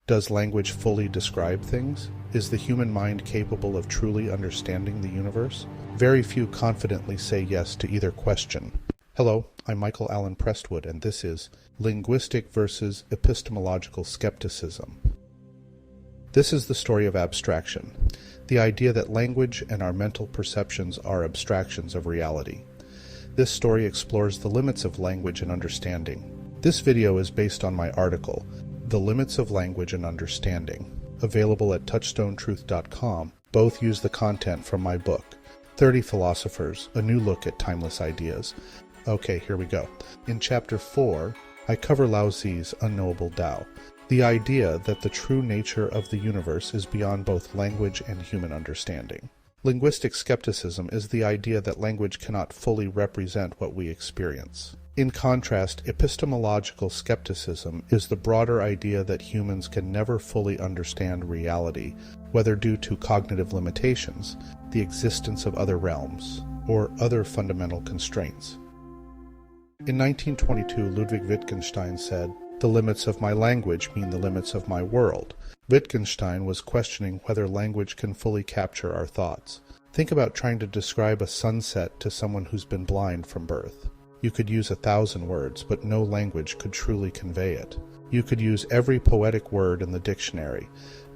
Does language fully describe things? Is the human mind capable of truly understanding the universe? Very few confidently say yes to either question. Hello, I'm Michael Allen Prestwood, and this is Linguistic versus Epistemological Skepticism. This is the story of abstraction, the idea that language and our mental perceptions are abstractions of reality. This story explores the limits of language and understanding. This video is based on my article, The Limits of Language and Understanding, available at touchstonetruth.com. Both use the content from my book, 30 Philosophers, A New Look at Timeless Ideas. Okay, here we go. In Chapter 4, I cover Lao Tzu's Unknowable Tao, the idea that the true nature of the universe is beyond both language and human understanding. Linguistic skepticism is the idea that language cannot fully represent what we experience. In contrast, epistemological skepticism is the broader idea that humans can never fully understand reality, whether due to cognitive limitations, the existence of other realms, or other fundamental constraints. In 1922, Ludwig Wittgenstein said, "The limits of my language mean the limits of my world." Wittgenstein was questioning whether language can fully capture our thoughts. Think about trying to describe a sunset to someone who's been blind from birth. You could use 1,000 words, but no language could truly convey it. You could use every poetic word in the dictionary,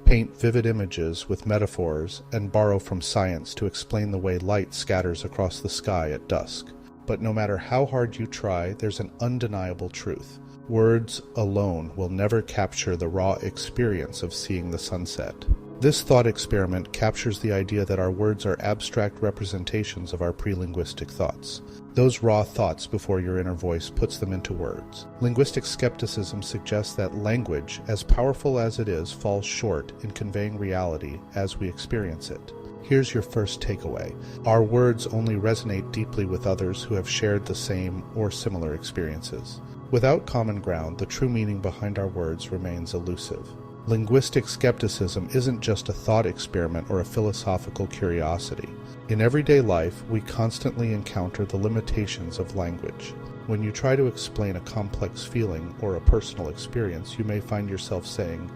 paint vivid images with metaphors, and borrow from science to explain the way light scatters across the sky at dusk. But no matter how hard you try, there's an undeniable truth. Words alone will never capture the raw experience of seeing the sunset. This thought experiment captures the idea that our words are abstract representations of our pre-linguistic thoughts. Those raw thoughts before your inner voice puts them into words. Linguistic skepticism suggests that language, as powerful as it is, falls short in conveying reality as we experience it. Here's your first takeaway. Our words only resonate deeply with others who have shared the same or similar experiences. Without common ground, the true meaning behind our words remains elusive. Linguistic skepticism isn't just a thought experiment or a philosophical curiosity. In everyday life, we constantly encounter the limitations of language. When you try to explain a complex feeling or a personal experience, you may find yourself saying,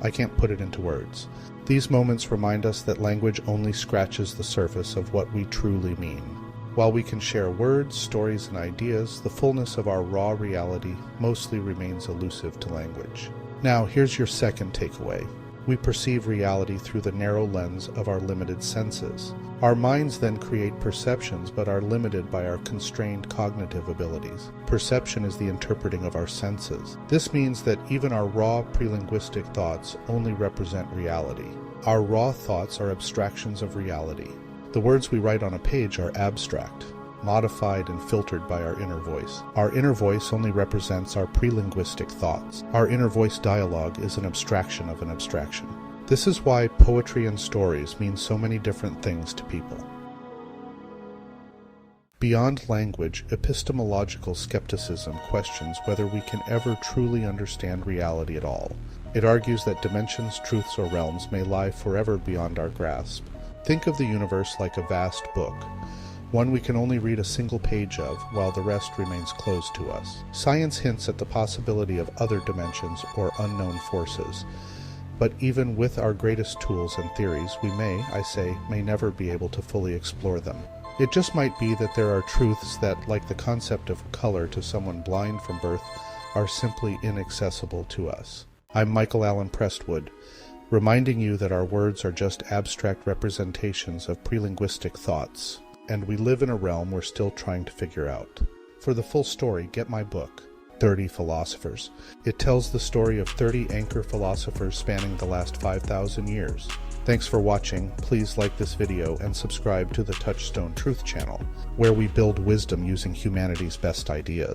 "I can't put it into words." These moments remind us that language only scratches the surface of what we truly mean. While we can share words, stories, and ideas, the fullness of our raw reality mostly remains elusive to language. Now, here's your second takeaway. We perceive reality through the narrow lens of our limited senses. Our minds then create perceptions but are limited by our constrained cognitive abilities. Perception is the interpreting of our senses. This means that even our raw pre-linguistic thoughts only represent reality. Our raw thoughts are abstractions of reality. The words we write on a page are abstract, modified and filtered by our inner voice. Our inner voice only represents our pre-linguistic thoughts. Our inner voice dialogue is an abstraction of an abstraction. This is why poetry and stories mean so many different things to people. Beyond language, epistemological skepticism questions whether we can ever truly understand reality at all. It argues that dimensions, truths, or realms may lie forever beyond our grasp. Think of the universe like a vast book, one we can only read a single page of, while the rest remains closed to us. Science hints at the possibility of other dimensions or unknown forces, but even with our greatest tools and theories, we may never be able to fully explore them. It just might be that there are truths that, like the concept of color to someone blind from birth, are simply inaccessible to us. I'm Michael Allen Prestwood, reminding you that our words are just abstract representations of pre-linguistic thoughts, and we live in a realm we're still trying to figure out. For the full story, get my book, 30 Philosophers. It tells the story of 30 anchor philosophers spanning the last 5,000 years. Thanks for watching. Please like this video and subscribe to the Touchstone Truth channel, where we build wisdom using humanity's best ideas.